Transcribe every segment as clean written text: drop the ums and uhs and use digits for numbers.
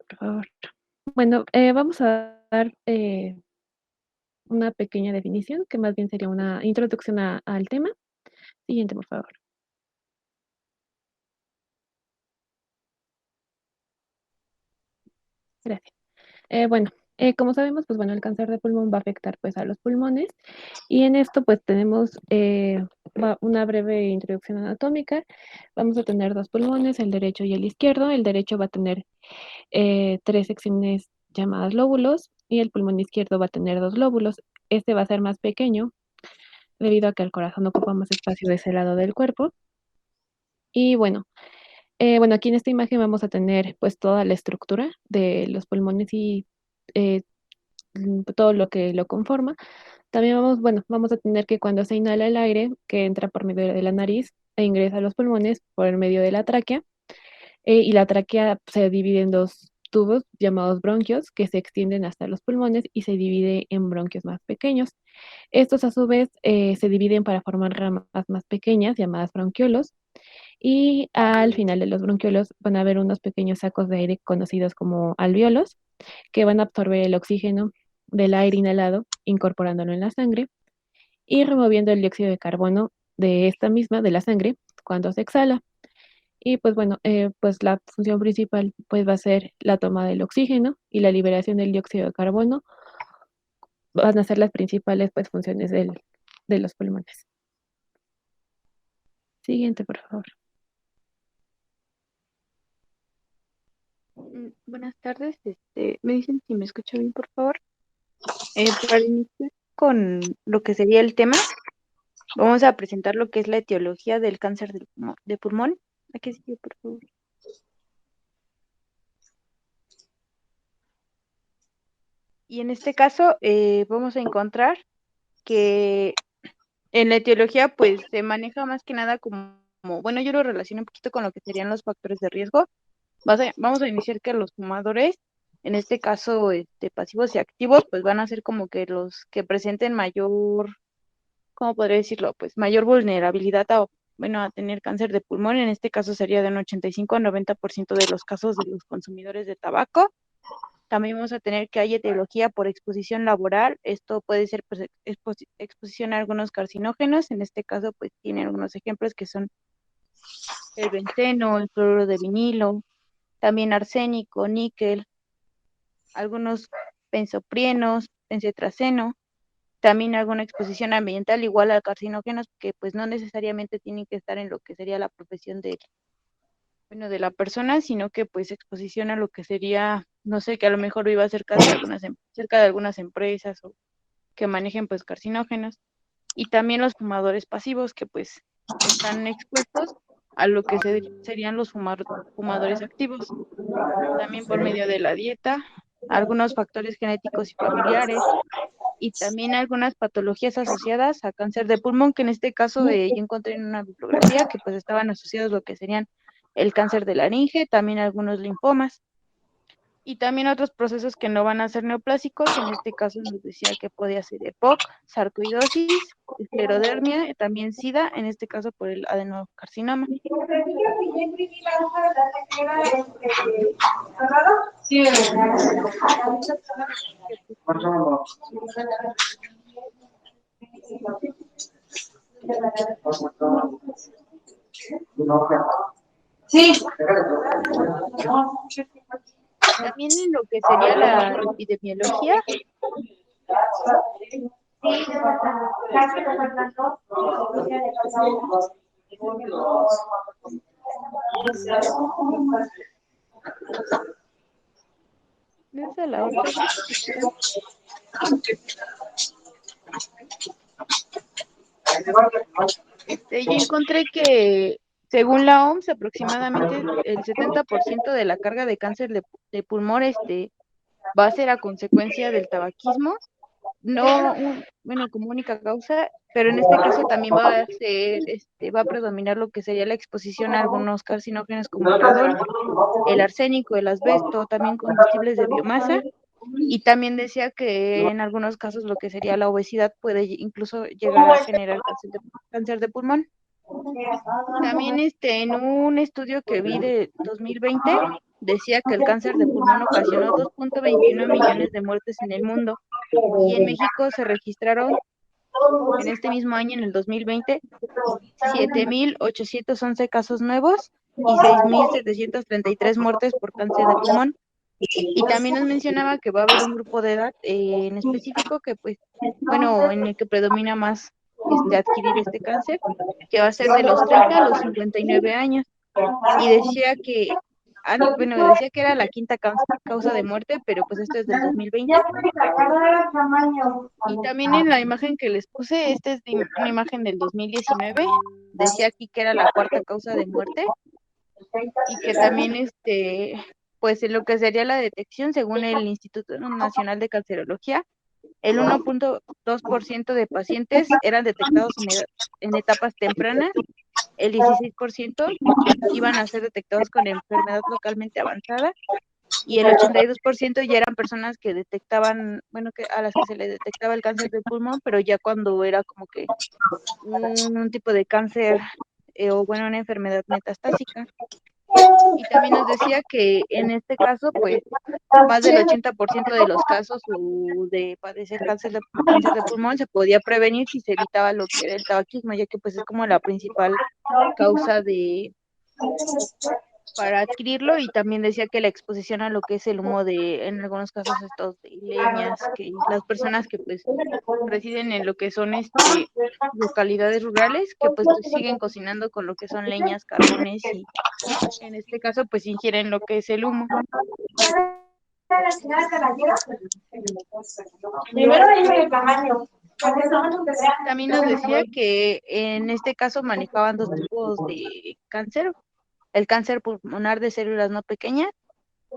Por favor. Bueno, vamos a dar una pequeña definición, que más bien sería una introducción al tema. Siguiente, por favor. Gracias. Bueno, como sabemos, pues bueno, el cáncer de pulmón va a afectar pues a los pulmones y en esto pues tenemos una breve introducción anatómica. Vamos a tener dos pulmones, el derecho y el izquierdo. El derecho va a tener tres secciones llamadas lóbulos y el pulmón izquierdo va a tener dos lóbulos. Este va a ser más pequeño debido a que el corazón ocupa más espacio de ese lado del cuerpo. Y bueno, aquí en esta imagen vamos a tener pues toda la estructura de los pulmones y eh, todo lo que lo conforma. También vamos a tener que cuando se inhala el aire que entra por medio de la nariz e ingresa a los pulmones por el medio de la tráquea, y la tráquea se divide en dos tubos llamados bronquios que se extienden hasta los pulmones y se divide en bronquios más pequeños. Estos a su vez se dividen para formar ramas más pequeñas llamadas bronquiolos y al final de los bronquiolos van a haber unos pequeños sacos de aire conocidos como alvéolos que van a absorber el oxígeno del aire inhalado, incorporándolo en la sangre y removiendo el dióxido de carbono de esta misma, de la sangre, cuando se exhala. Y pues bueno, pues la función principal pues va a ser la toma del oxígeno y la liberación del dióxido de carbono van a ser las principales pues funciones de los pulmones. Siguiente, por favor. Buenas tardes, me dicen si me escucha bien, por favor. Para iniciar con lo que sería el tema, vamos a presentar lo que es la etiología del cáncer de pulmón. Aquí sigue, por favor. Y en este caso vamos a encontrar que en la etiología pues se maneja más que nada bueno, yo lo relaciono un poquito con lo que serían los factores de riesgo. Vamos a iniciar que los fumadores, en este caso pasivos y activos, pues van a ser como que los que presenten mayor, ¿cómo podría decirlo? Pues mayor vulnerabilidad a tener cáncer de pulmón. En este caso sería de un 85 a 90% de los casos de los consumidores de tabaco. También vamos a tener que hay etiología por exposición laboral. Esto puede ser pues, exposición a algunos carcinógenos. En este caso, pues tiene algunos ejemplos que son el benceno, el cloruro de vinilo, también arsénico, níquel, algunos benzoprienos, benzetraceno, también alguna exposición ambiental igual a carcinógenos que pues no necesariamente tienen que estar en lo que sería la profesión de la persona, sino que pues exposición a lo que sería, no sé, que a lo mejor viva cerca de algunas empresas o que manejen pues carcinógenos. Y también los fumadores pasivos que pues están expuestos a lo que serían los fumadores activos, también por medio de la dieta, algunos factores genéticos y familiares, y también algunas patologías asociadas a cáncer de pulmón, que en este caso yo encontré en una bibliografía que pues estaban asociados lo que serían el cáncer de laringe, también algunos linfomas, y también otros procesos que no van a ser neoplásicos. En este caso nos decía que podía ser EPOC, sarcoidosis, esclerodermia, también SIDA, en este caso por el adenocarcinoma. Sí. También en lo que sería la epidemiología, ¿no es a la otra? Yo encontré que, según la OMS, aproximadamente el 70% de la carga de cáncer de pulmón va a ser a consecuencia del tabaquismo, no, bueno, como única causa, pero en este caso también va a predominar lo que sería la exposición a algunos carcinógenos como el radón, el arsénico, el asbesto, también combustibles de biomasa, y también decía que en algunos casos lo que sería la obesidad puede incluso llegar a generar cáncer de pulmón. También en un estudio que vi de 2020 decía que el cáncer de pulmón ocasionó 2.21 millones de muertes en el mundo y en México se registraron en este mismo año, en el 2020, 7.811 casos nuevos y 6.733 muertes por cáncer de pulmón. Y también nos mencionaba que va a haber un grupo de edad en específico que, pues, bueno, en el que predomina más adquirir este cáncer, que va a ser de los 30 a los 59 años. Y decía que, bueno, decía que era la quinta causa de muerte, pero pues esto es del 2020. Y también en la imagen que les puse, esta es una imagen del 2019, decía aquí que era la cuarta causa de muerte y que también pues en lo que sería la detección, según el Instituto Nacional de Cancerología, el 1.2% de pacientes eran detectados en etapas tempranas, el 16% iban a ser detectados con enfermedad localmente avanzada y el 82% ya eran personas que detectaban, bueno, que a las que se les detectaba el cáncer de pulmón, pero ya cuando era como que un tipo de cáncer o bueno, una enfermedad metastásica. Y también nos decía que en este caso, pues, más del 80% de los casos de padecer cáncer de pulmón se podía prevenir si se evitaba lo que era el tabaquismo, ya que pues es como la principal causa para adquirirlo. Y también decía que la exposición a lo que es el humo de, en algunos casos estos de leñas, que las personas que pues residen en lo que son localidades rurales, que pues siguen cocinando con lo que son leñas, carbones y en este caso pues ingieren lo que es el humo. También nos decía que en este caso manejaban dos tipos de cáncer, el cáncer pulmonar de células no pequeñas,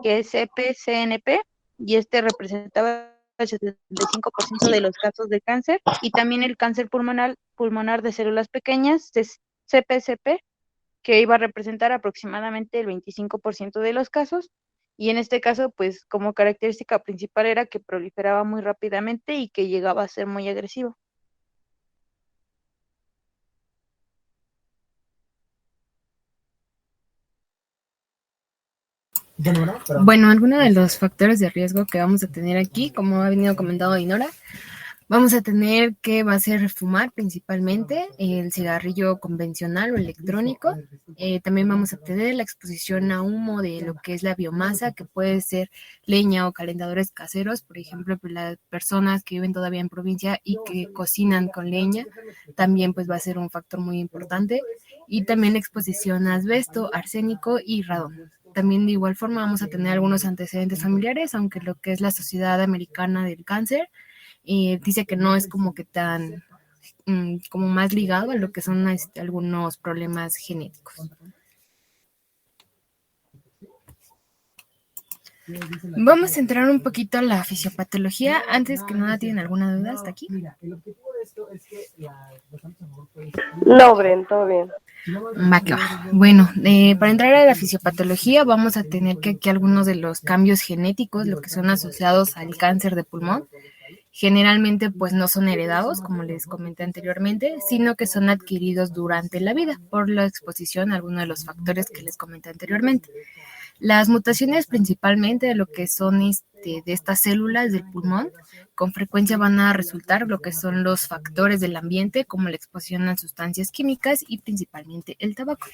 que es CP-CNP, y este representaba el 75% de los casos de cáncer, y también el cáncer pulmonar de células pequeñas, es CPCP, que iba a representar aproximadamente el 25% de los casos. Y en este caso, pues como característica principal era que proliferaba muy rápidamente y que llegaba a ser muy agresivo. Bueno, algunos de los factores de riesgo que vamos a tener aquí, como ha venido comentando Dinora, vamos a tener que va a ser fumar principalmente, el cigarrillo convencional o electrónico. También vamos a tener la exposición a humo de lo que es la biomasa, que puede ser leña o calentadores caseros. Por ejemplo, pues las personas que viven todavía en provincia y que cocinan con leña, también pues va a ser un factor muy importante. Y también la exposición a asbesto, arsénico y radón. También de igual forma vamos a tener algunos antecedentes familiares, aunque lo que es la Sociedad Americana del Cáncer dice que no es como que tan como más ligado a lo que son algunos problemas genéticos. Vamos a entrar un poquito a la fisiopatología. Antes que nada, ¿tienen alguna duda hasta aquí? No, Bren, todo bien. Va que va. Bueno, para entrar a la fisiopatología vamos a tener que aquí algunos de los cambios genéticos, lo que son asociados al cáncer de pulmón. Generalmente pues no son heredados, como les comenté anteriormente, sino que son adquiridos durante la vida por la exposición a algunos de los factores que les comenté anteriormente. Las mutaciones principalmente de lo que son de estas células del pulmón con frecuencia van a resultar lo que son los factores del ambiente como la exposición a sustancias químicas y principalmente el tabaco.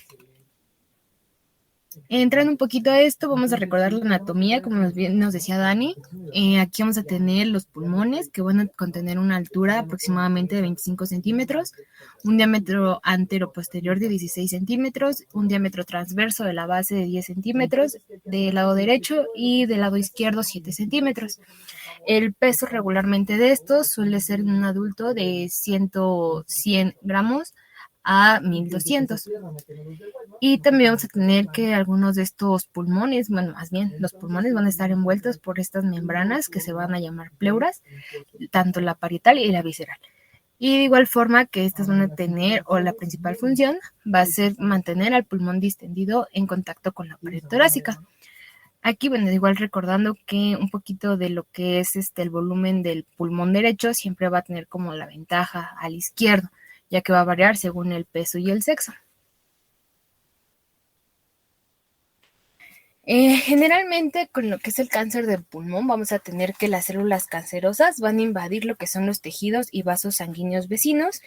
Entrando un poquito a esto, vamos a recordar la anatomía, como nos decía Dani. Aquí vamos a tener los pulmones, que van a contener una altura aproximadamente de 25 centímetros, un diámetro antero-posterior de 16 centímetros, un diámetro transverso de la base de 10 centímetros, del lado derecho y del lado izquierdo 7 centímetros. El peso regularmente de estos suele ser en un adulto de 100 gramos a 1200. Y también vamos a tener que algunos de estos pulmones, bueno, más bien los pulmones van a estar envueltos por estas membranas que se van a llamar pleuras, tanto la parietal y la visceral. Y de igual forma que estas van a tener, o la principal función, va a ser mantener al pulmón distendido en contacto con la pared torácica. Aquí, bueno, igual recordando que un poquito de lo que es el volumen del pulmón derecho siempre va a tener como la ventaja al izquierdo. ya que va a variar según el peso y el sexo. Generalmente con lo que es el cáncer del pulmón vamos a tener que las células cancerosas van a invadir lo que son los tejidos y vasos sanguíneos vecinos,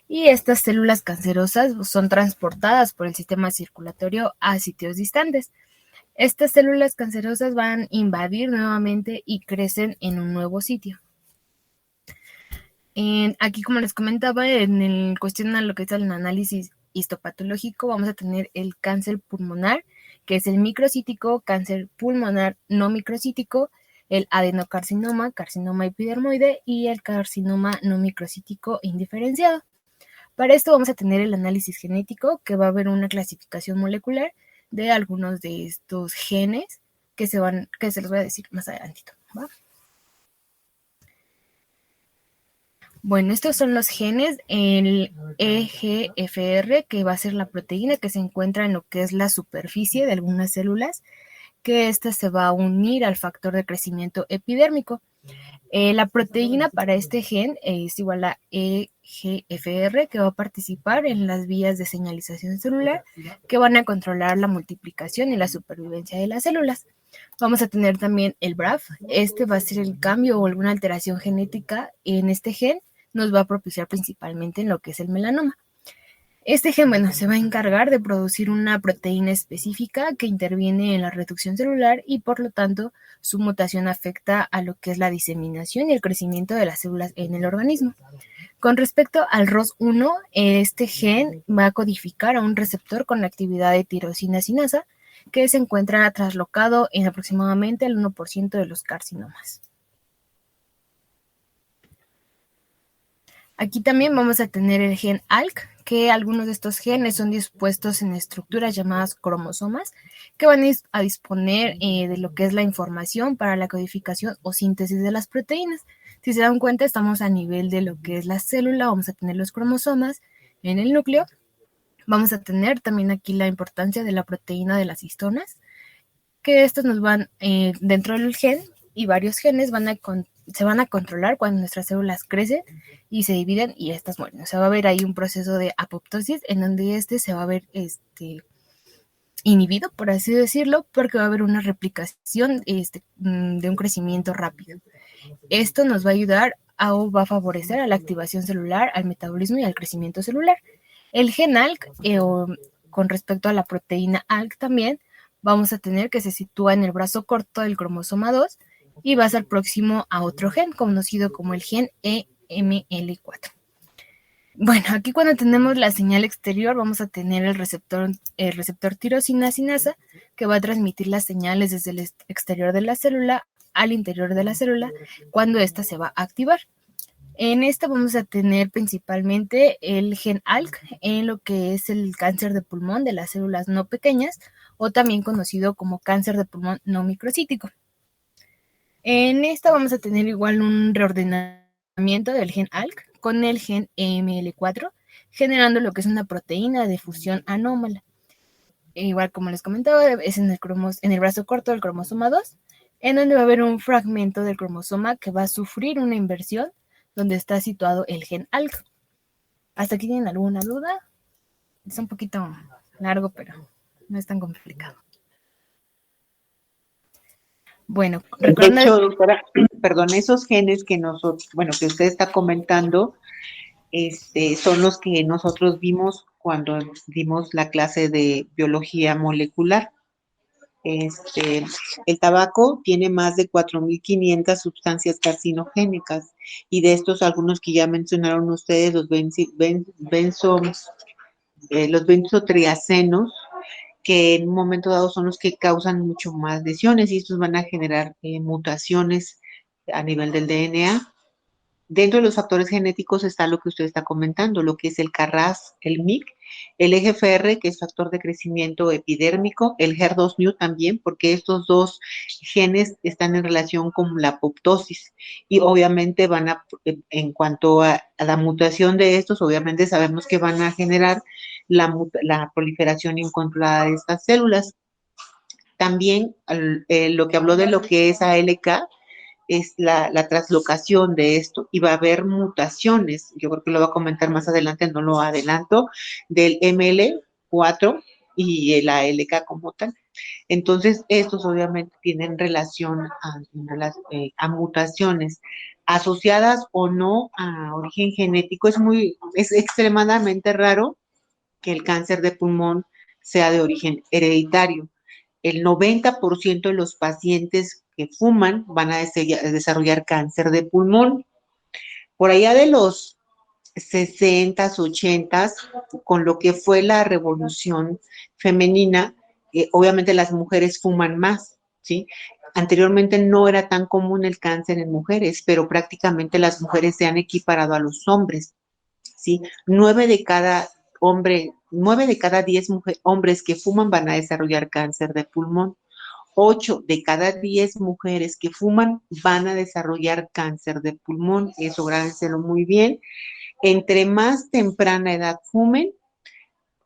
y estas células cancerosas son transportadas por el sistema circulatorio a sitios distantes. Estas células cancerosas van a invadir nuevamente y crecen en un nuevo sitio. Aquí, como les comentaba, en el cuestión a lo que es el análisis histopatológico, vamos a tener el cáncer pulmonar, que es el microcítico, cáncer pulmonar no microcítico, el adenocarcinoma, carcinoma epidermoide y el carcinoma no microcítico indiferenciado. Para esto vamos a tener el análisis genético, que va a haber una clasificación molecular de algunos de estos genes que se los voy a decir más adelantito, ¿va? Bueno, estos son los genes, el EGFR, que va a ser la proteína que se encuentra en lo que es la superficie de algunas células, que ésta se va a unir al factor de crecimiento epidérmico. La proteína para este gen es igual a EGFR, que va a participar en las vías de señalización celular que van a controlar la multiplicación y la supervivencia de las células. Vamos a tener también el BRAF. Este va a ser el cambio o alguna alteración genética en este gen, nos va a propiciar principalmente en lo que es el melanoma. Este gen, se va a encargar de producir una proteína específica que interviene en la reducción celular y por lo tanto su mutación afecta a lo que es la diseminación y el crecimiento de las células en el organismo. Con respecto al ROS1, este gen va a codificar a un receptor con la actividad de tirosina sinasa que se encuentra traslocado en aproximadamente el 1% de los carcinomas. Aquí también vamos a tener el gen ALK, que algunos de estos genes son dispuestos en estructuras llamadas cromosomas, que van a disponer de lo que es la información para la codificación o síntesis de las proteínas. Si se dan cuenta, estamos a nivel de lo que es la célula, vamos a tener los cromosomas en el núcleo. Vamos a tener también aquí la importancia de la proteína de las histonas, que estos nos van dentro del gen, y varios genes se van a controlar cuando nuestras células crecen y se dividen y estas mueren. O sea, va a haber ahí un proceso de apoptosis en donde se va a ver inhibido, por así decirlo, porque va a haber una replicación de un crecimiento rápido. Esto nos va a ayudar o va a favorecer a la activación celular, al metabolismo y al crecimiento celular. El gen ALK, con respecto a la proteína ALK también, vamos a tener que se sitúa en el brazo corto del cromosoma 2 y va a ser próximo a otro gen conocido como el gen EML4. Bueno, aquí cuando tenemos la señal exterior vamos a tener el receptor tirosina sinasa, que va a transmitir las señales desde el exterior de la célula al interior de la célula cuando ésta se va a activar. En esta vamos a tener principalmente el gen ALK en lo que es el cáncer de pulmón de las células no pequeñas, o también conocido como cáncer de pulmón no microcítico. En esta vamos a tener igual un reordenamiento del gen ALK con el gen EML4, generando lo que es una proteína de fusión anómala. Igual como les comentaba, es en el brazo corto del cromosoma 2, en donde va a haber un fragmento del cromosoma que va a sufrir una inversión donde está situado el gen ALK. ¿Hasta aquí tienen alguna duda? Es un poquito largo, pero no es tan complicado. Bueno, de hecho, doctora, perdón, esos genes que que usted está comentando, son los que nosotros vimos cuando dimos la clase de biología molecular. El tabaco tiene más de 4.500 sustancias carcinogénicas, y de estos algunos que ya mencionaron ustedes, los benzotriacenos, que en un momento dado son los que causan mucho más lesiones, y estos van a generar mutaciones a nivel del DNA. Dentro de los factores genéticos está lo que usted está comentando, lo que es el CARRAS, el MIC, el EGFR, que es factor de crecimiento epidérmico, el HER2-Neu también, porque estos dos genes están en relación con la apoptosis, y obviamente en cuanto a la mutación de estos, obviamente sabemos que van a generar la proliferación incontrolada de estas células. También lo que habló de lo que es ALK, es la traslocación de esto y va a haber mutaciones, yo creo que lo va a comentar más adelante, no lo adelanto, del ML4 y el ALK como tal. Entonces, estos obviamente tienen relación a mutaciones asociadas o no a origen genético. Es extremadamente raro que el cáncer de pulmón sea de origen hereditario. El 90% de los pacientes que fuman van a desarrollar cáncer de pulmón. Por allá de los 60s, 80s, con lo que fue la revolución femenina, obviamente las mujeres fuman más, ¿sí? Anteriormente no era tan común el cáncer en mujeres, pero prácticamente las mujeres se han equiparado a los hombres, ¿sí? 9 de cada 10 hombres que fuman van a desarrollar cáncer de pulmón. 8 de cada 10 mujeres que fuman van a desarrollar cáncer de pulmón. Eso grábenselo muy bien. Entre más temprana edad fumen,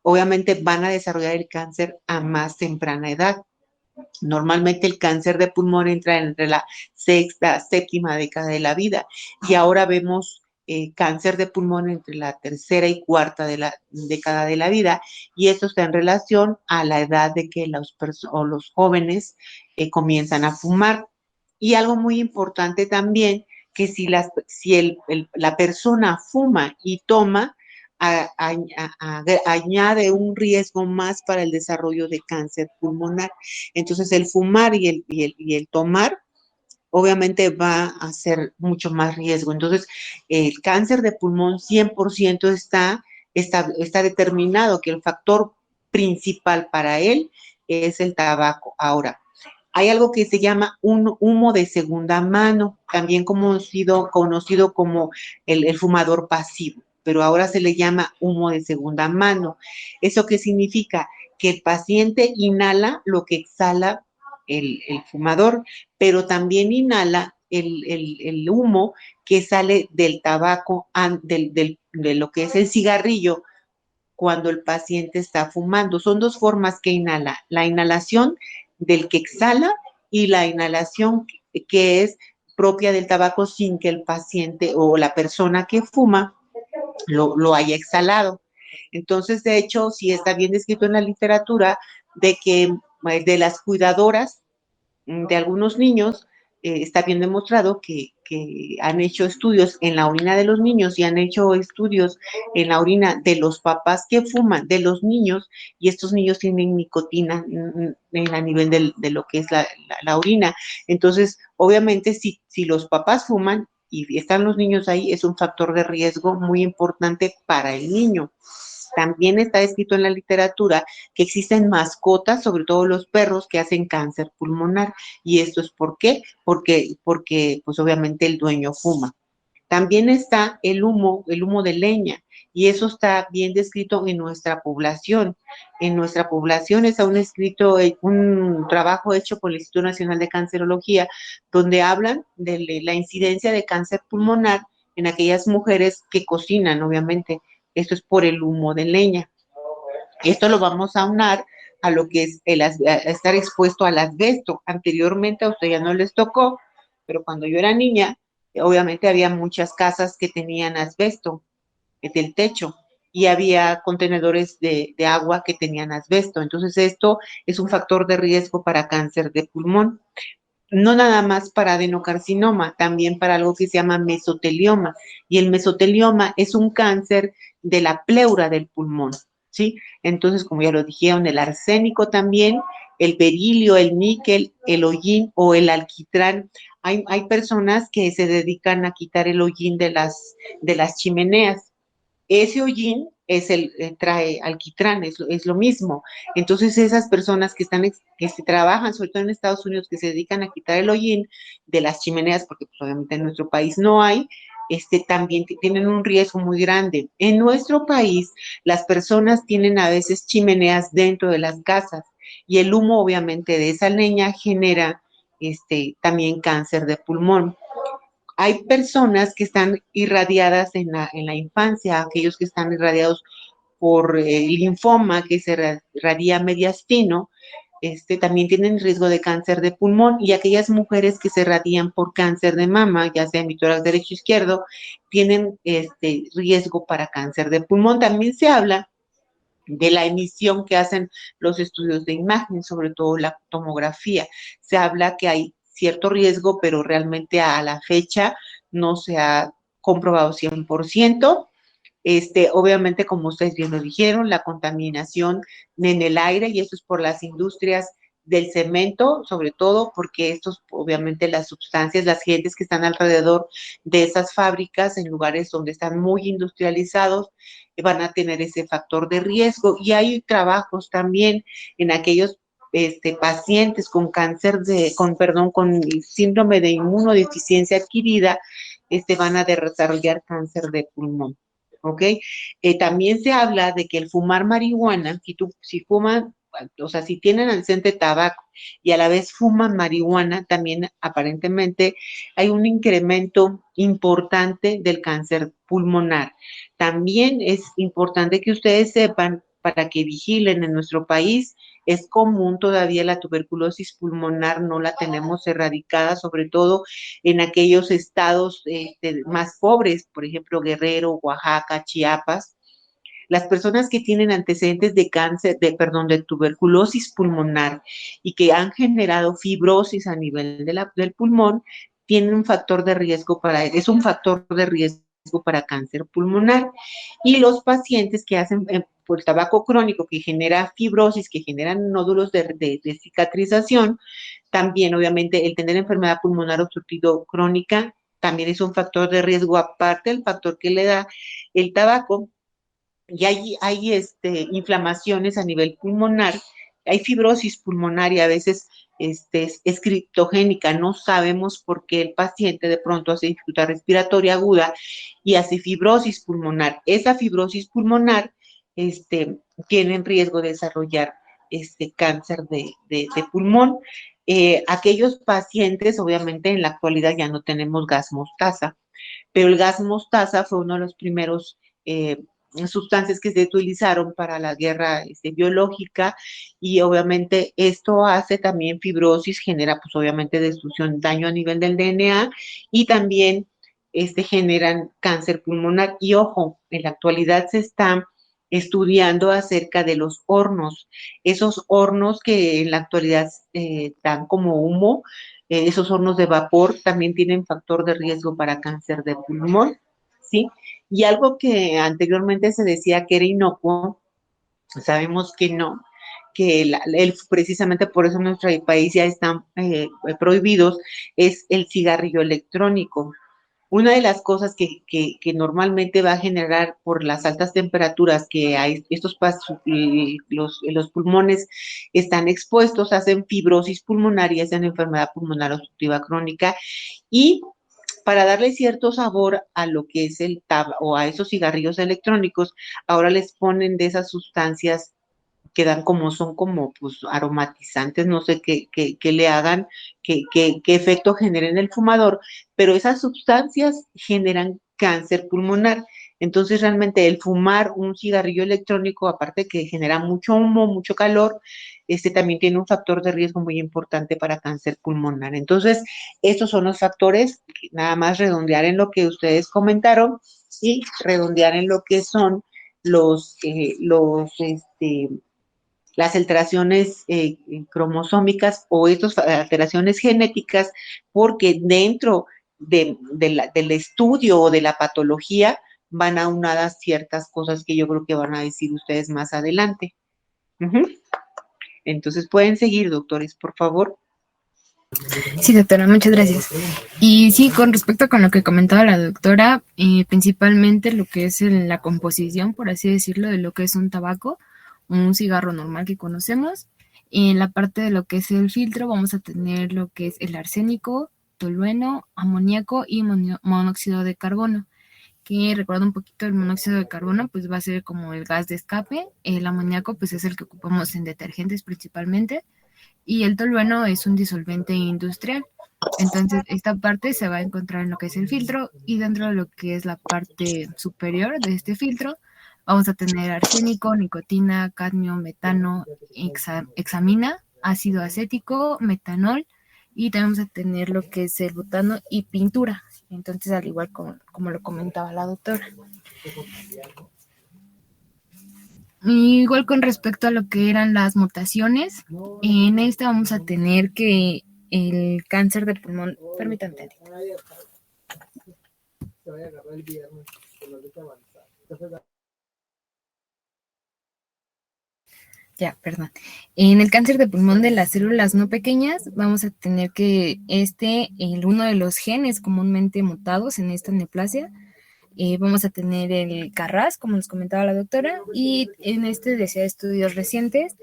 obviamente van a desarrollar el cáncer a más temprana edad. Normalmente el cáncer de pulmón entra entre la sexta, séptima década de la vida y ahora vemos cáncer de pulmón entre la tercera y cuarta de la década de la vida y esto está en relación a la edad de que los jóvenes comienzan a fumar. Y algo muy importante también, que si la persona fuma y toma, añade un riesgo más para el desarrollo de cáncer pulmonar. Entonces, el fumar y el tomar, obviamente va a ser mucho más riesgo. Entonces, el cáncer de pulmón 100% está determinado que el factor principal para él es el tabaco. Ahora, hay algo que se llama un humo de segunda mano, también conocido como el fumador pasivo, pero ahora se le llama humo de segunda mano. ¿Eso qué significa? Que el paciente inhala lo que exhala el fumador, pero también inhala el humo que sale del tabaco, de lo que es el cigarrillo, cuando el paciente está fumando. Son dos formas que inhala: la inhalación del que exhala y la inhalación que es propia del tabaco sin que el paciente o la persona que fuma lo haya exhalado. Entonces, de hecho, sí está bien descrito en la literatura de que de las cuidadoras de algunos niños, está bien demostrado que han hecho estudios en la orina de los niños y han hecho estudios en la orina de los papás que fuman, de los niños, y estos niños tienen nicotina a nivel de lo que es la orina. Entonces, obviamente, si los papás fuman y están los niños ahí, es un factor de riesgo muy importante para el niño. También está escrito en la literatura que existen mascotas, sobre todo los perros, que hacen cáncer pulmonar. ¿Y esto es por qué? Porque pues obviamente el dueño fuma. También está el humo de leña, y eso está bien descrito en nuestra población. En nuestra población está un trabajo hecho por el Instituto Nacional de Cancerología, donde hablan de la incidencia de cáncer pulmonar en aquellas mujeres que cocinan, obviamente. Esto es por el humo de leña. Esto lo vamos a aunar a lo que es estar expuesto al asbesto. Anteriormente a usted ya no les tocó, pero cuando yo era niña, obviamente había muchas casas que tenían asbesto del techo y había contenedores de agua que tenían asbesto. Entonces, esto es un factor de riesgo para cáncer de pulmón. No nada más para adenocarcinoma, también para algo que se llama mesotelioma. Y el mesotelioma es un cáncer de la pleura del pulmón, ¿sí? Entonces, como ya lo dijeron, el arsénico también, el berilio, el níquel, el hollín o el alquitrán. Hay personas que se dedican a quitar el hollín de las chimeneas. Ese hollín trae alquitrán, es lo mismo. Entonces, esas personas que se trabajan, sobre todo en Estados Unidos, que se dedican a quitar el hollín de las chimeneas, porque pues, obviamente en nuestro país no hay, también tienen un riesgo muy grande. En nuestro país, las personas tienen a veces chimeneas dentro de las casas y el humo, obviamente, de esa leña genera también cáncer de pulmón. Hay personas que están irradiadas en la infancia, aquellos que están irradiados por linfoma, que se radia mediastino, también tienen riesgo de cáncer de pulmón, y aquellas mujeres que se radian por cáncer de mama, ya sea en tórax derecho o izquierdo, tienen riesgo para cáncer de pulmón. También se habla de la emisión que hacen los estudios de imagen, sobre todo la tomografía. Se habla que hay cierto riesgo, pero realmente a la fecha no se ha comprobado 100%. Obviamente, como ustedes bien lo dijeron, la contaminación en el aire, y eso es por las industrias del cemento, sobre todo porque estos, obviamente, las sustancias, las gentes que están alrededor de esas fábricas, en lugares donde están muy industrializados, van a tener ese factor de riesgo. Y hay trabajos también en aquellos pacientes con con síndrome de inmunodeficiencia adquirida, van a desarrollar cáncer de pulmón. ¿Ok? También se habla de que el fumar marihuana, si fuman, o sea, si tienen antecedente de tabaco y a la vez fuman marihuana, también aparentemente hay un incremento importante del cáncer pulmonar. También es importante que ustedes sepan, para que vigilen en nuestro país, es común todavía la tuberculosis pulmonar, no la tenemos erradicada, sobre todo en aquellos estados más pobres, por ejemplo, Guerrero, Oaxaca, Chiapas. Las personas que tienen antecedentes de cáncer, de tuberculosis pulmonar y que han generado fibrosis a nivel del pulmón, tienen un factor de riesgo es un factor de riesgo para cáncer pulmonar. Y los pacientes que hacen por el tabaco crónico, que genera fibrosis, que generan nódulos de cicatrización, también, obviamente, el tener enfermedad pulmonar obstructiva crónica también es un factor de riesgo, aparte del factor que le da el tabaco. Y hay inflamaciones a nivel pulmonar, hay fibrosis pulmonar y a veces es criptogénica. No sabemos por qué el paciente de pronto hace dificultad respiratoria aguda y hace fibrosis pulmonar. Esa fibrosis pulmonar tiene en riesgo de desarrollar cáncer de pulmón. Aquellos pacientes, obviamente en la actualidad ya no tenemos gas mostaza, pero el gas mostaza fue uno de los primeros sustancias que se utilizaron para la guerra biológica, y obviamente esto hace también fibrosis, genera pues obviamente destrucción, daño a nivel del DNA, y también generan cáncer pulmonar. Y ojo, en la actualidad se está estudiando acerca de los hornos, esos hornos que en la actualidad dan como humo, esos hornos de vapor también tienen factor de riesgo para cáncer de pulmón, ¿sí? Y algo que anteriormente se decía que era inocuo, sabemos que no, que precisamente por eso en nuestro país ya están prohibidos, es el cigarrillo electrónico. Una de las cosas que normalmente va a generar por las altas temperaturas que hay, los pulmones están expuestos, hacen fibrosis pulmonar y hacen enfermedad pulmonar obstructiva crónica. Y para darle cierto sabor a lo que es el tabaco o a esos cigarrillos electrónicos, ahora les ponen de esas sustancias que son como pues aromatizantes, no sé qué le hagan, qué efecto generen en el fumador, pero esas sustancias generan cáncer pulmonar. Entonces, realmente el fumar un cigarrillo electrónico, aparte que genera mucho humo, mucho calor, también tiene un factor de riesgo muy importante para cáncer pulmonar. Entonces, estos son los factores, nada más redondear en lo que ustedes comentaron y redondear en lo que son los las alteraciones cromosómicas o estas alteraciones genéticas, porque dentro del estudio o de la patología van aunadas ciertas cosas que yo creo que van a decir ustedes más adelante. Entonces pueden seguir, doctores, por favor. Sí, doctora, muchas gracias. Y sí, con respecto con lo que comentaba la doctora, principalmente lo que es la composición, por así decirlo, de lo que es un tabaco, un cigarro normal que conocemos. En la parte de lo que es el filtro vamos a tener lo que es el arsénico, tolueno, amoníaco y monóxido de carbono. Que recuerda un poquito el monóxido de carbono, pues va a ser como el gas de escape. El amoníaco pues es el que ocupamos en detergentes principalmente. Y el tolueno es un disolvente industrial. Entonces, esta parte se va a encontrar en lo que es el filtro, y dentro de lo que es la parte superior de este filtro vamos a tener arsénico, nicotina, cadmio, metano, hexamina, ácido acético, metanol, y también vamos a tener lo que es el butano y pintura. Entonces, al igual como lo comentaba la doctora. Igual con respecto a lo que eran las mutaciones, en esta vamos a tener que el cáncer de pulmón, permítanme tantito. Ya, perdón. En el cáncer de pulmón de las células no pequeñas, vamos a tener que uno de los genes comúnmente mutados en esta neoplasia, vamos a tener el CARRAS, como nos comentaba la doctora, y en este decía estudios recientes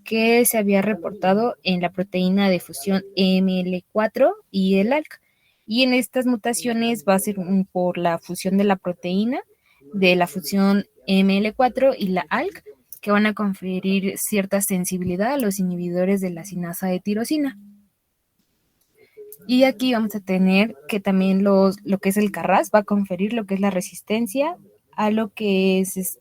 que se había reportado en la proteína de fusión ML4 y el ALK. Y en estas mutaciones va a ser por la fusión de la proteína, de la fusión ML4 y la ALK, que van a conferir cierta sensibilidad a los inhibidores de la sinasa de tirosina. Y aquí vamos a tener que también lo que es el CARRAS va a conferir lo que es la resistencia a lo que es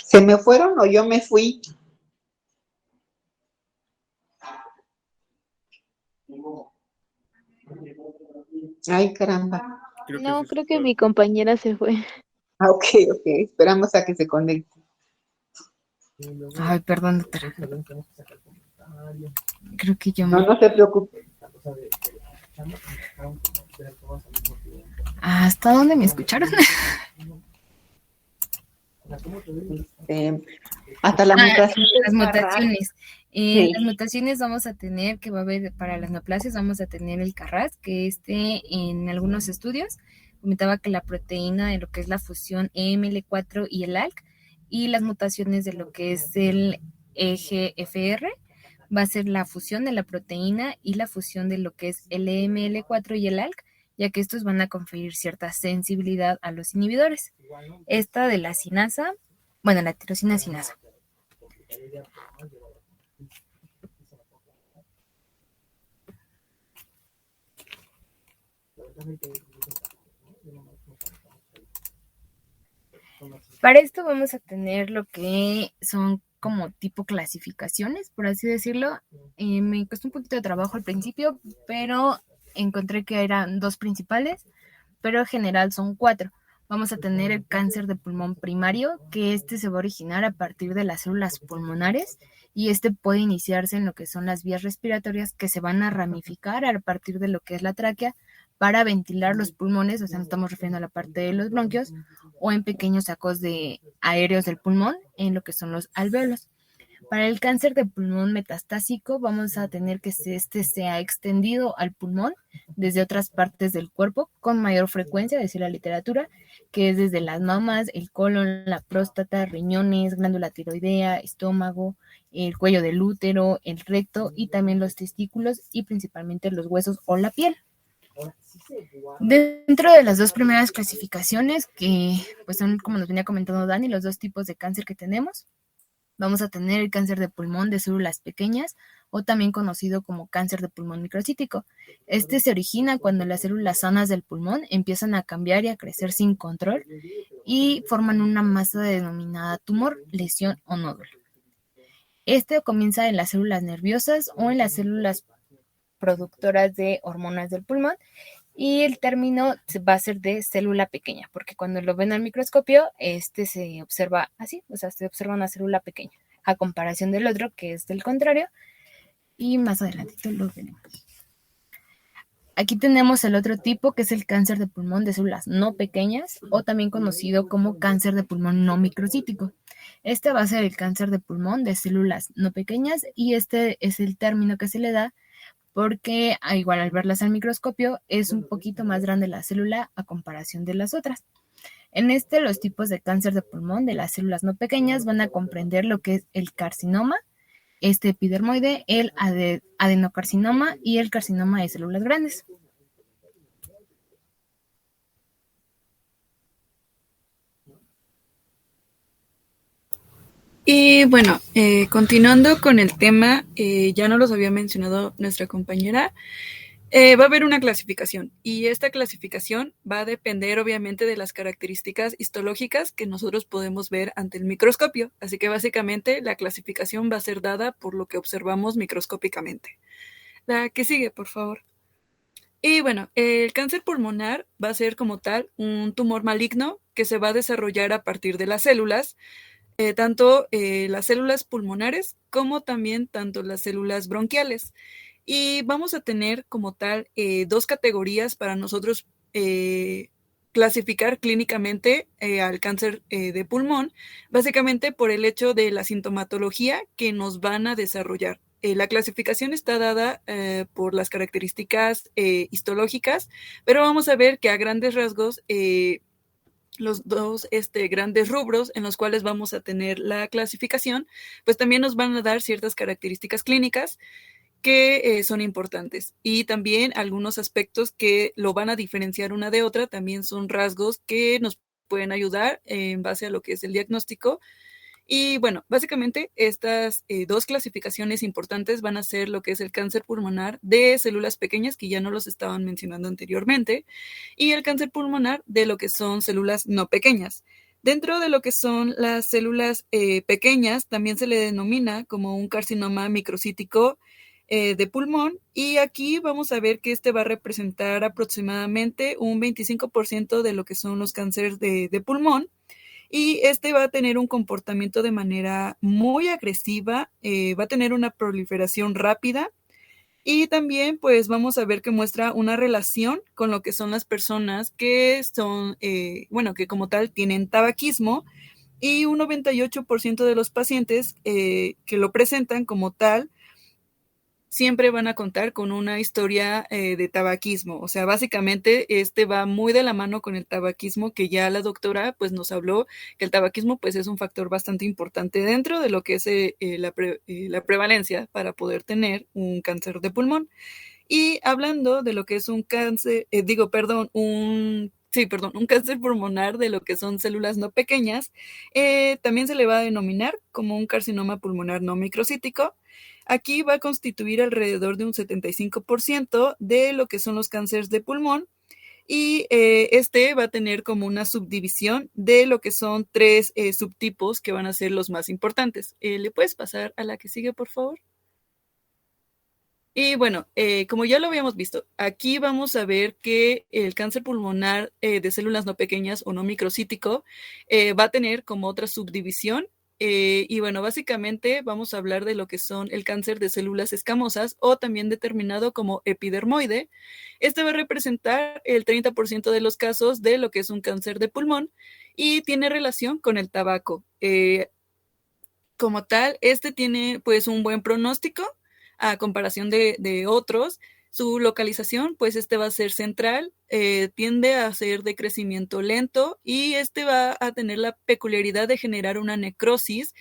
¿Se me fueron o yo me fui? Ay, caramba. No, creo que mi compañera se fue. Ah, ok, esperamos a que se conecte. Ay, perdón, doctora. Creo que yo No se preocupe. ¿Hasta dónde me escucharon? Hasta la mutación. Las mutaciones. Sí. Las mutaciones vamos a tener que va a haber para las neoplasias, vamos a tener el CARRAS, que en algunos estudios comentaba que la proteína de lo que es la fusión EML4 y el ALK, y las mutaciones de lo que es el EGFR va a ser la fusión de la proteína y la fusión de lo que es el EML4 y el ALK, ya que estos van a conferir cierta sensibilidad a los inhibidores. Esta de la sinasa, bueno, la tirosina sinasa. Para esto vamos a tener lo que son como tipo clasificaciones, por así decirlo. Me costó un poquito de trabajo al principio, pero encontré que eran 2 principales, pero en general son 4. Vamos a tener el cáncer de pulmón primario, que se va a originar a partir de las células pulmonares, y puede iniciarse en lo que son las vías respiratorias, que se van a ramificar a partir de lo que es la tráquea para ventilar los pulmones, o sea, nos estamos refiriendo a la parte de los bronquios, o en pequeños sacos aéreos del pulmón, en lo que son los alvéolos. Para el cáncer de pulmón metastásico vamos a tener que se ha extendido al pulmón desde otras partes del cuerpo con mayor frecuencia, decía la literatura, que es desde las mamas, el colon, la próstata, riñones, glándula tiroidea, estómago, el cuello del útero, el recto y también los testículos y principalmente los huesos o la piel. Dentro de las 2 primeras clasificaciones, que pues son, como nos venía comentando Dani, los 2 tipos de cáncer que tenemos, vamos a tener el cáncer de pulmón de células pequeñas, o también conocido como cáncer de pulmón microcítico. Se origina cuando las células sanas del pulmón empiezan a cambiar y a crecer sin control y forman una masa denominada tumor, lesión o nódulo. Comienza en las células nerviosas o en las células productoras de hormonas del pulmón, y el término va a ser de célula pequeña, porque cuando lo ven al microscopio, se observa así, o sea, se observa una célula pequeña, a comparación del otro, que es del contrario, y más adelantito lo veremos. Aquí tenemos el otro tipo, que es el cáncer de pulmón de células no pequeñas, o también conocido como cáncer de pulmón no microcítico. Va a ser el cáncer de pulmón de células no pequeñas, y es el término que se le da porque igual al verlas al microscopio es un poquito más grande la célula a comparación de las otras. En los tipos de cáncer de pulmón de las células no pequeñas van a comprender lo que es el carcinoma, este epidermoide, el adenocarcinoma y el carcinoma de células grandes. Y bueno, continuando con el tema, ya nos los había mencionado nuestra compañera, va a haber una clasificación y esta clasificación va a depender obviamente de las características histológicas que nosotros podemos ver ante el microscopio. Así que básicamente la clasificación va a ser dada por lo que observamos microscópicamente. La que sigue, por favor. Y bueno, el cáncer pulmonar va a ser como tal un tumor maligno que se va a desarrollar a partir de las células, tanto las células pulmonares como también tanto las células bronquiales. Y vamos a tener como tal dos categorías para nosotros clasificar clínicamente al cáncer de pulmón, básicamente por el hecho de la sintomatología que nos van a desarrollar. La clasificación está dada por las características histológicas, pero vamos a ver que a grandes rasgos los dos grandes rubros en los cuales vamos a tener la clasificación, pues también nos van a dar ciertas características clínicas que son importantes. Y también algunos aspectos que lo van a diferenciar una de otra, también son rasgos que nos pueden ayudar en base a lo que es el diagnóstico. Y bueno, básicamente estas dos clasificaciones importantes van a ser lo que es el cáncer pulmonar de células pequeñas, que ya no los estaban mencionando anteriormente, y el cáncer pulmonar de lo que son células no pequeñas. Dentro de lo que son las células pequeñas, también se le denomina como un carcinoma microcítico de pulmón, y aquí vamos a ver que este va a representar aproximadamente un 25% de lo que son los cánceres de pulmón, y este va a tener un comportamiento de manera muy agresiva, va a tener una proliferación rápida, y también pues vamos a ver que muestra una relación con lo que son las personas que son, bueno, que como tal tienen tabaquismo, y un 98% de los pacientes que lo presentan como tal siempre van a contar con una historia de tabaquismo. O sea, básicamente va muy de la mano con el tabaquismo, que ya la doctora pues nos habló que el tabaquismo pues es un factor bastante importante dentro de lo que es la prevalencia para poder tener un cáncer de pulmón. Y hablando de lo que es un cáncer, un cáncer pulmonar de lo que son células no pequeñas, también se le va a denominar como un carcinoma pulmonar no microcítico. Aquí va a constituir alrededor de un 75% de lo que son los cánceres de pulmón, y este va a tener como una subdivisión de lo que son tres subtipos que van a ser los más importantes. ¿Le puedes pasar a la que sigue, por favor? Y bueno, como ya lo habíamos visto, aquí vamos a ver que el cáncer pulmonar de células no pequeñas o no microcítico va a tener como otra subdivisión. Y bueno, básicamente vamos a hablar de lo que son el cáncer de células escamosas, o también determinado como epidermoide. Este va a representar el 30% de los casos de lo que es un cáncer de pulmón, y tiene relación con el tabaco. Como tal, este tiene pues un buen pronóstico a comparación de otros. Su localización, pues va a ser central, tiende a ser de crecimiento lento, y va a tener la peculiaridad de generar una necrosis,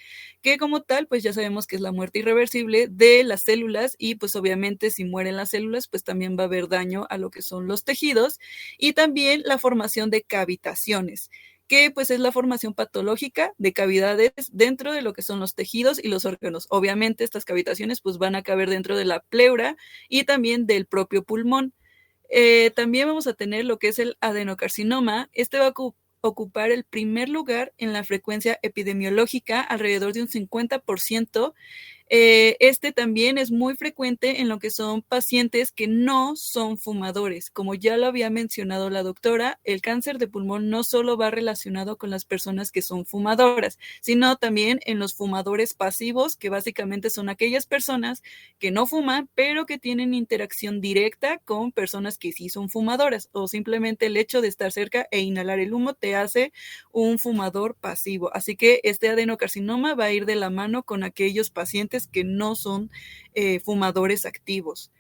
que como tal, pues ya sabemos que es la muerte irreversible de las células, y pues obviamente si mueren las células, pues también va a haber daño a lo que son los tejidos, y también la formación de cavitaciones, que pues es la formación patológica de cavidades dentro de lo que son los tejidos y los órganos. Obviamente estas cavitaciones pues van a caber dentro de la pleura y también del propio pulmón. También vamos a tener lo que es el adenocarcinoma. Va a ocupar el primer lugar en la frecuencia epidemiológica, alrededor de un 50%. También es muy frecuente en lo que son pacientes que no son fumadores. Como ya lo había mencionado la doctora, el cáncer de pulmón no solo va relacionado con las personas que son fumadoras, sino también en los fumadores pasivos, que básicamente son aquellas personas que no fuman, pero que tienen interacción directa con personas que sí son fumadoras, o simplemente el hecho de estar cerca e inhalar el humo te hace un fumador pasivo. Así que este adenocarcinoma va a ir de la mano con aquellos pacientes que no son fumadores activos.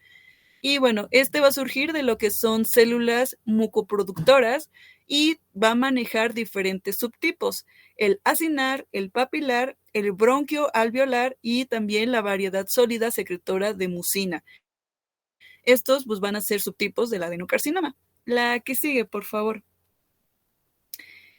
Y bueno, este va a surgir de lo que son células mucoproductoras y va a manejar diferentes subtipos: el acinar, el papilar, el bronquio alveolar y también la variedad sólida secretora de mucina. Estos pues van a ser subtipos del adenocarcinoma. La que sigue, por favor.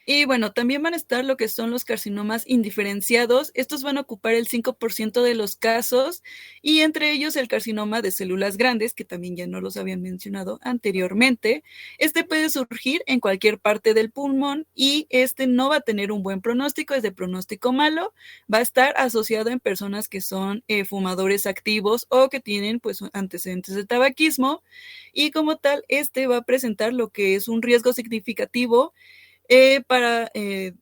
Y bueno, también van a estar lo que son los carcinomas indiferenciados. Estos van a ocupar el 5% de los casos, y entre ellos el carcinoma de células grandes, que también ya no los habían mencionado anteriormente. Este puede surgir en cualquier parte del pulmón y este no va a tener un buen pronóstico, es de pronóstico malo. Va a estar asociado en personas que son fumadores activos o que tienen pues antecedentes de tabaquismo, y como tal este va a presentar lo que es un riesgo significativo eh, para, eh,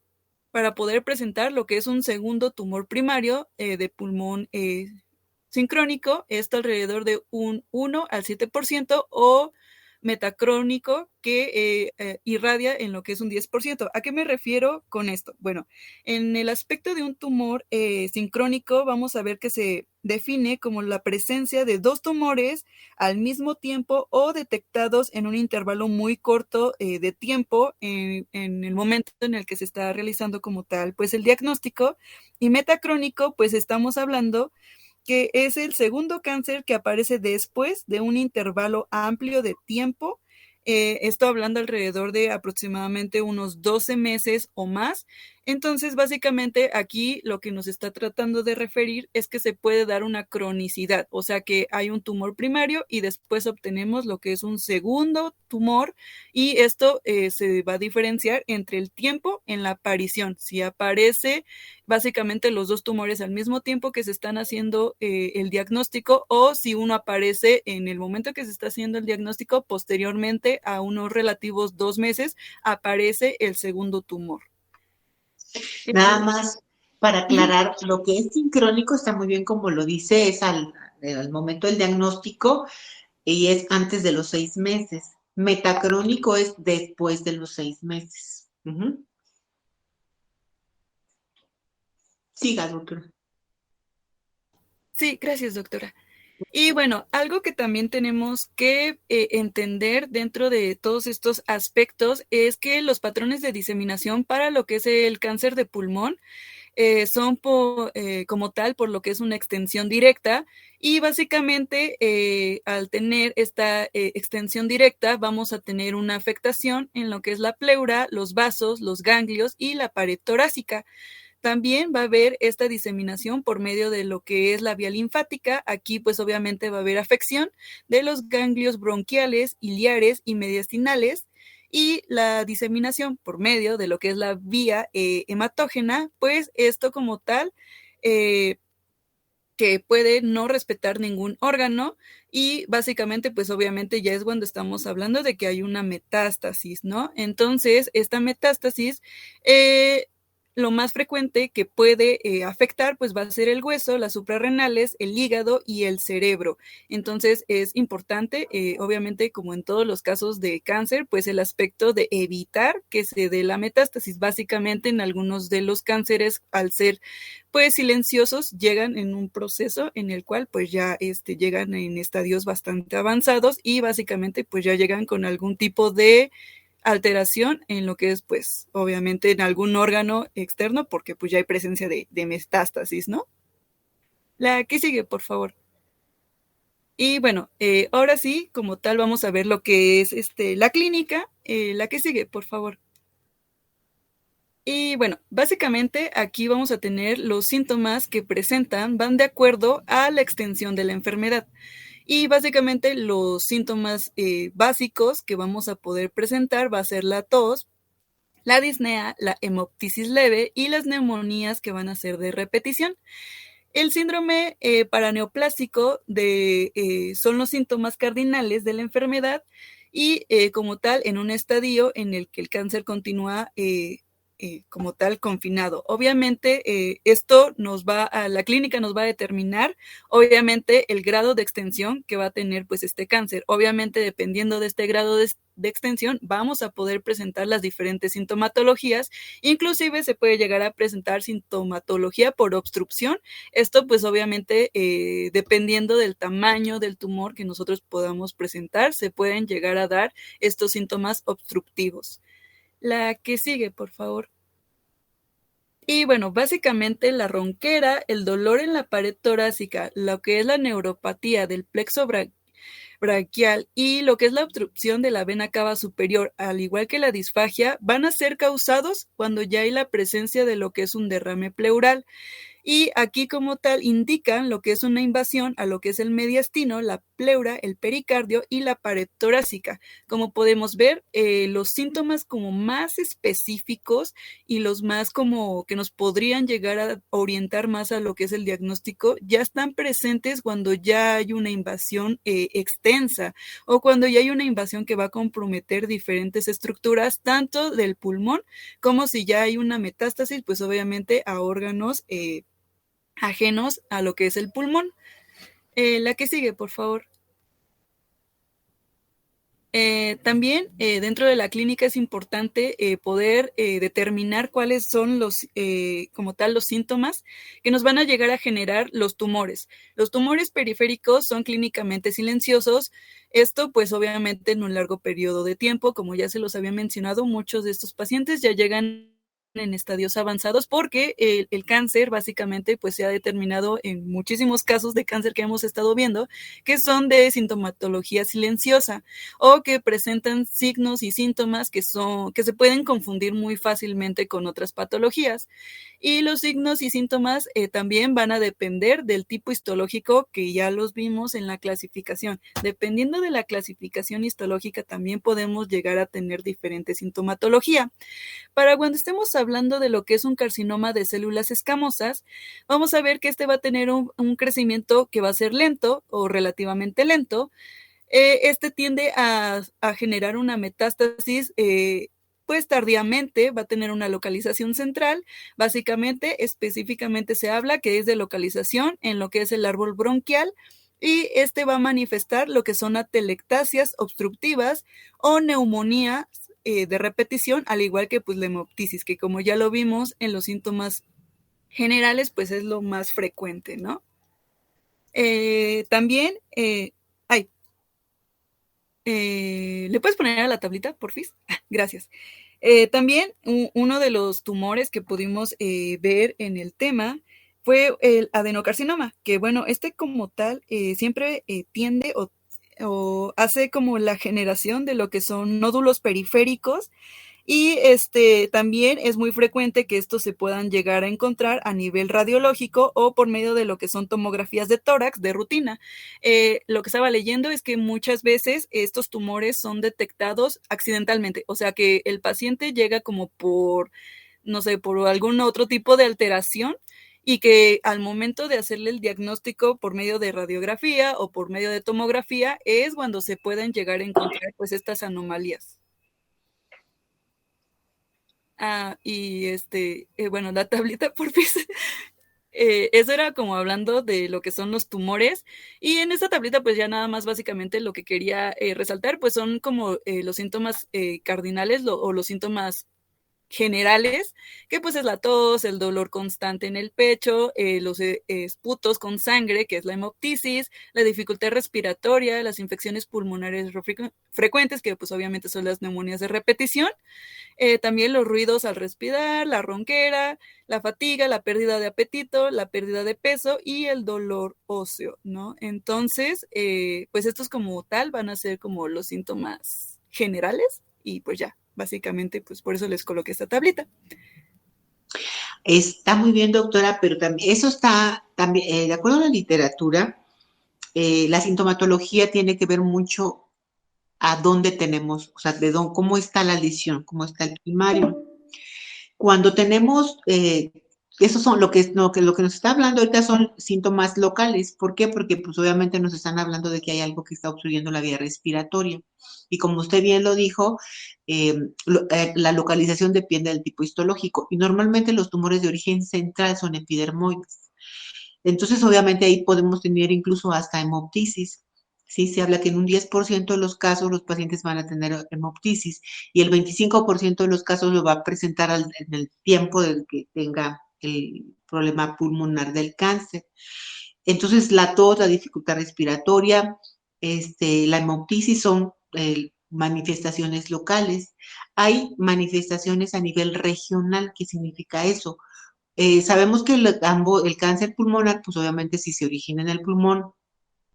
para poder presentar lo que es un segundo tumor primario de pulmón sincrónico, esto alrededor de un 1 al 7%, o metacrónico, que irradia en lo que es un 10%. ¿A qué me refiero con esto? Bueno, en el aspecto de un tumor sincrónico vamos a ver que se define como la presencia de dos tumores al mismo tiempo o detectados en un intervalo muy corto de tiempo en el momento en el que se está realizando como tal pues el diagnóstico. Y metacrónico, pues estamos hablando que es el segundo cáncer que aparece después de un intervalo amplio de tiempo. Esto hablando alrededor de aproximadamente unos 12 meses o más. Entonces, básicamente aquí lo que nos está tratando de referir es que se puede dar una cronicidad, o sea que hay un tumor primario y después obtenemos lo que es un segundo tumor, y esto se va a diferenciar entre el tiempo en la aparición. Si aparece básicamente los dos tumores al mismo tiempo que se están haciendo el diagnóstico, o si uno aparece en el momento que se está haciendo el diagnóstico, posteriormente a unos relativos 2 meses aparece el segundo tumor. Nada más para aclarar, lo que es sincrónico está muy bien como lo dice, es al momento del diagnóstico y es antes de los 6 meses. Metacrónico es después de los 6 meses. Ujú. Siga, doctora. Sí, gracias, doctora. Y bueno, algo que también tenemos que entender dentro de todos estos aspectos es que los patrones de diseminación para lo que es el cáncer de pulmón son como tal por lo que es una extensión directa, y básicamente al tener esta extensión directa vamos a tener una afectación en lo que es la pleura, los vasos, los ganglios y la pared torácica. También va a haber esta diseminación por medio de lo que es la vía linfática. Aquí pues obviamente va a haber afección de los ganglios bronquiales, iliares y mediastinales, y la diseminación por medio de lo que es la vía hematógena, pues esto como tal que puede no respetar ningún órgano, y básicamente pues obviamente ya es cuando estamos hablando de que hay una metástasis, ¿no? Entonces esta metástasis lo más frecuente que puede afectar pues va a ser el hueso, las suprarrenales, el hígado y el cerebro. Entonces es importante, obviamente como en todos los casos de cáncer, pues el aspecto de evitar que se dé la metástasis. Básicamente en algunos de los cánceres, al ser pues silenciosos, llegan en un proceso en el cual pues ya llegan en estadios bastante avanzados, y básicamente pues ya llegan con algún tipo de alteración en lo que es pues obviamente en algún órgano externo, porque pues ya hay presencia de metástasis, ¿no? La que sigue, por favor. Y bueno, ahora sí, como tal, vamos a ver lo que es la clínica. La que sigue, por favor. Y bueno, básicamente aquí vamos a tener los síntomas que presentan, van de acuerdo a la extensión de la enfermedad. Y básicamente los síntomas básicos que vamos a poder presentar va a ser la tos, la disnea, la hemoptisis leve y las neumonías que van a ser de repetición. El síndrome paraneoplásico son los síntomas cardinales de la enfermedad, y como tal en un estadio en el que el cáncer continúa como tal confinado. Obviamente esto la clínica nos va a determinar obviamente el grado de extensión que va a tener pues este cáncer. Obviamente dependiendo de este grado de extensión vamos a poder presentar las diferentes sintomatologías, inclusive se puede llegar a presentar sintomatología por obstrucción. Esto pues obviamente dependiendo del tamaño del tumor que nosotros podamos presentar, se pueden llegar a dar estos síntomas obstructivos. La que sigue, por favor. Y bueno, básicamente la ronquera, el dolor en la pared torácica, lo que es la neuropatía del plexo braquial y lo que es la obstrucción de la vena cava superior, al igual que la disfagia, van a ser causados cuando ya hay la presencia de lo que es un derrame pleural. Y aquí como tal indican lo que es una invasión a lo que es el mediastino, la pleura, el pericardio y la pared torácica. Como podemos ver, los síntomas como más específicos y los más como que nos podrían llegar a orientar más a lo que es el diagnóstico ya están presentes cuando ya hay una invasión extensa o cuando ya hay una invasión que va a comprometer diferentes estructuras, tanto del pulmón como si ya hay una metástasis, pues obviamente a órganos ajenos a lo que es el pulmón. La que sigue, por favor. También dentro de la clínica es importante poder determinar cuáles son como tal los síntomas que nos van a llegar a generar los tumores. Los tumores periféricos son clínicamente silenciosos. Esto pues obviamente en un largo periodo de tiempo, como ya se los había mencionado, muchos de estos pacientes ya llegan en estadios avanzados porque el cáncer básicamente pues se ha determinado en muchísimos casos de cáncer que hemos estado viendo que son de sintomatología silenciosa o que presentan signos y síntomas que se pueden confundir muy fácilmente con otras patologías. Y los signos y síntomas también van a depender del tipo histológico que ya los vimos en la clasificación. Dependiendo de la clasificación histológica también podemos llegar a tener diferente sintomatología. Para cuando estemos hablando de lo que es un carcinoma de células escamosas, vamos a ver que este va a tener un crecimiento que va a ser lento o relativamente lento. Este tiende a generar una metástasis pues tardíamente, va a tener una localización central. Básicamente, específicamente se habla que es de localización en lo que es el árbol bronquial y este va a manifestar lo que son atelectasias obstructivas o neumonía de repetición, al igual que pues la hemoptisis, que como ya lo vimos en los síntomas generales, pues es lo más frecuente, ¿no? También, ¿le puedes poner a la tablita, porfis? Gracias. También uno de los tumores que pudimos ver en el tema fue el adenocarcinoma, que bueno, este como tal siempre tiende o hace como la generación de lo que son nódulos periféricos y también es muy frecuente que estos se puedan llegar a encontrar a nivel radiológico o por medio de lo que son tomografías de tórax de rutina. Lo que estaba leyendo es que muchas veces estos tumores son detectados accidentalmente, o sea que el paciente llega como por, no sé, por algún otro tipo de alteración y que al momento de hacerle el diagnóstico por medio de radiografía o por medio de tomografía es cuando se pueden llegar a encontrar pues estas anomalías. Y bueno, la tablita por fin. Eso era como hablando de lo que son los tumores y en esta tablita pues ya nada más básicamente lo que quería resaltar pues son como los síntomas cardinales o los síntomas generales, que pues es la tos, el dolor constante en el pecho, los esputos con sangre, que es la hemoptisis, la dificultad respiratoria, las infecciones pulmonares frecuentes, que pues obviamente son las neumonías de repetición, también los ruidos al respirar, la ronquera, la fatiga, la pérdida de apetito, la pérdida de peso y el dolor óseo, ¿no? Entonces, pues estos como tal van a ser como los síntomas generales y pues ya. Básicamente, pues por eso les coloqué esta tablita. Está muy bien, doctora, pero también eso está también, de acuerdo a la literatura, la sintomatología tiene que ver mucho a dónde tenemos, o sea, cómo está la lesión, cómo está el primario. Cuando tenemos Esos son lo que nos está hablando ahorita son síntomas locales. ¿Por qué? Porque pues obviamente nos están hablando de que hay algo que está obstruyendo la vía respiratoria. Y como usted bien lo dijo, la localización depende del tipo histológico. Y normalmente los tumores de origen central son epidermoides. Entonces, obviamente ahí podemos tener incluso hasta hemoptisis. Sí, se habla que en un 10% de los casos los pacientes van a tener hemoptisis y el 25% de los casos lo va a presentar en el tiempo del que tenga el problema pulmonar del cáncer. Entonces, la tos, la dificultad respiratoria, la hemoptisis son manifestaciones locales. Hay manifestaciones a nivel regional. ¿Qué significa eso? Sabemos que el cáncer pulmonar, pues obviamente si se origina en el pulmón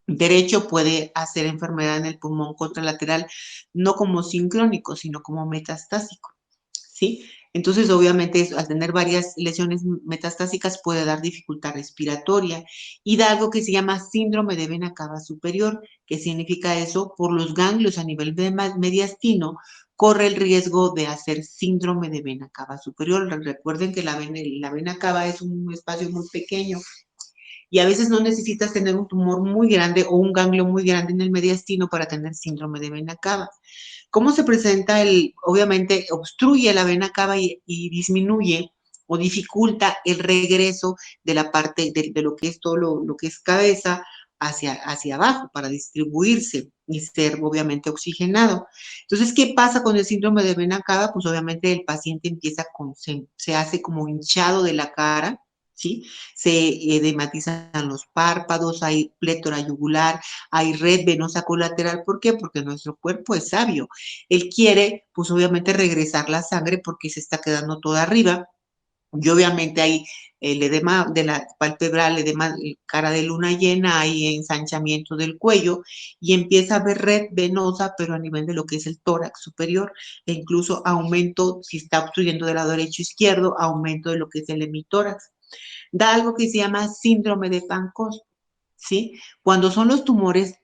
derecho puede hacer enfermedad en el pulmón contralateral, no como sincrónico, sino como metastásico, ¿sí? Entonces, obviamente, al tener varias lesiones metastásicas puede dar dificultad respiratoria y da algo que se llama síndrome de vena cava superior. ¿Qué significa eso? Por los ganglios a nivel mediastino, corre el riesgo de hacer síndrome de vena cava superior. Recuerden que la vena cava es un espacio muy pequeño y a veces no necesitas tener un tumor muy grande o un ganglio muy grande en el mediastino para tener síndrome de vena cava. ¿Cómo se presenta? Obviamente obstruye la vena cava y disminuye o dificulta el regreso de la parte de lo que es todo lo que es cabeza hacia abajo para distribuirse y ser obviamente oxigenado. Entonces, ¿qué pasa con el síndrome de vena cava? Pues obviamente el paciente se hace como hinchado de la cara, ¿sí? Se edematizan los párpados, hay plétora yugular, hay red venosa colateral. ¿Por qué? Porque nuestro cuerpo es sabio. Él quiere, pues obviamente, regresar la sangre porque se está quedando toda arriba. Y obviamente hay el edema de la palpebral, edema cara de luna llena, hay ensanchamiento del cuello y empieza a haber red venosa, pero a nivel de lo que es el tórax superior, e incluso aumento, si está obstruyendo del lado derecho izquierdo, aumento de lo que es el hemitórax. Da algo que se llama síndrome de Fanconi, ¿sí? Cuando son los tumores,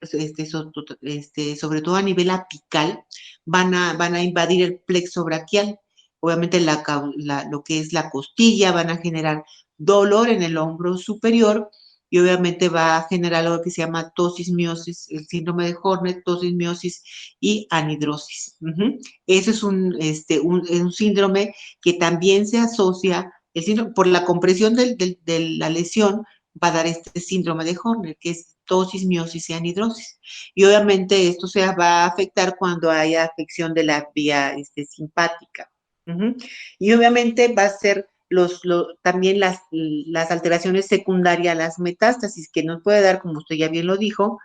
sobre todo a nivel apical, van a invadir el plexo braquial. Obviamente lo que es la costilla, van a generar dolor en el hombro superior y obviamente va a generar algo que se llama tosis, miosis, el síndrome de Horner, tosis, miosis y anhidrosis. Ese es un síndrome que también se asocia, el síndrome, por la compresión de la lesión, va a dar este síndrome de Horner, que es tosis, miosis y anhidrosis. Y obviamente esto se va a afectar cuando haya afección de la vía simpática. Y obviamente va a ser también las alteraciones secundarias a las metástasis, que nos puede dar, como usted ya bien lo dijo,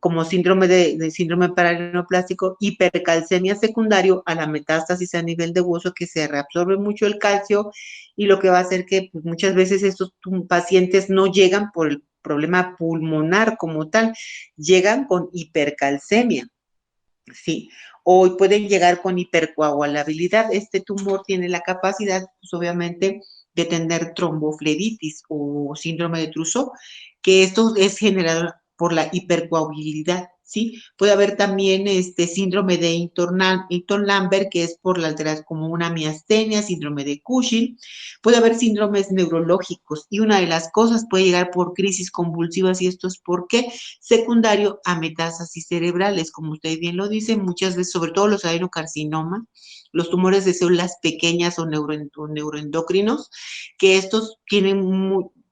como síndrome de síndrome paraneoplástico, hipercalcemia secundario a la metástasis a nivel de hueso, que se reabsorbe mucho el calcio y lo que va a hacer que pues, muchas veces estos pacientes no llegan por el problema pulmonar como tal, llegan con hipercalcemia, ¿sí? O pueden llegar con hipercoagulabilidad. Este tumor tiene la capacidad, pues obviamente, de tener tromboflebitis o síndrome de Trousseau, que esto es generado por la hipercoagulabilidad, ¿sí? Puede haber también síndrome de Eaton-Lambert, que es por la alteración como una miastenia, síndrome de Cushing. Puede haber síndromes neurológicos y una de las cosas puede llegar por crisis convulsivas y esto es porque secundario a metástasis cerebrales, como usted bien lo dice, muchas veces, sobre todo los adenocarcinomas, los tumores de células pequeñas o neuroendocrinos, que estos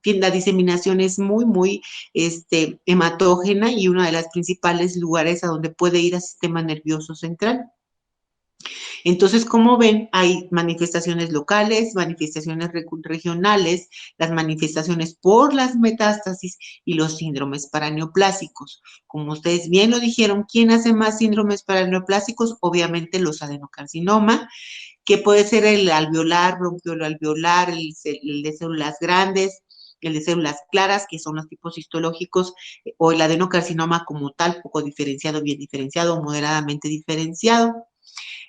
la diseminación es muy hematógena y una de las principales lugares a donde puede ir al sistema nervioso central. Entonces, como ven, hay manifestaciones locales, manifestaciones regionales, las manifestaciones por las metástasis y los síndromes paraneoplásicos. Como ustedes bien lo dijeron, ¿quién hace más síndromes paraneoplásicos? Obviamente los adenocarcinoma, que puede ser el alveolar, bronquioalveolar, el de células grandes, el de células claras, que son los tipos histológicos, o el adenocarcinoma como tal, poco diferenciado, bien diferenciado o moderadamente diferenciado.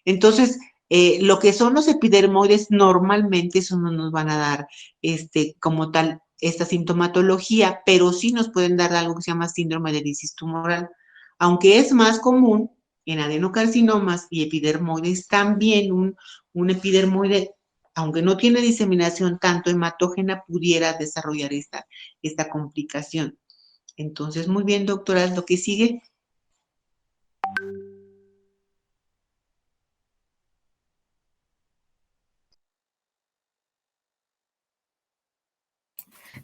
Entonces, lo que son los epidermoides normalmente eso no nos van a dar como tal esta sintomatología, pero sí nos pueden dar algo que se llama síndrome de lisis tumoral, aunque es más común en adenocarcinomas y epidermoides también un epidermoide aunque no tiene diseminación tanto hematógena, pudiera desarrollar esta complicación. Entonces, muy bien, doctora, lo que sigue.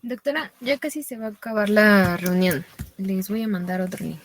Doctora, ya casi se va a acabar la reunión. Les voy a mandar otro link.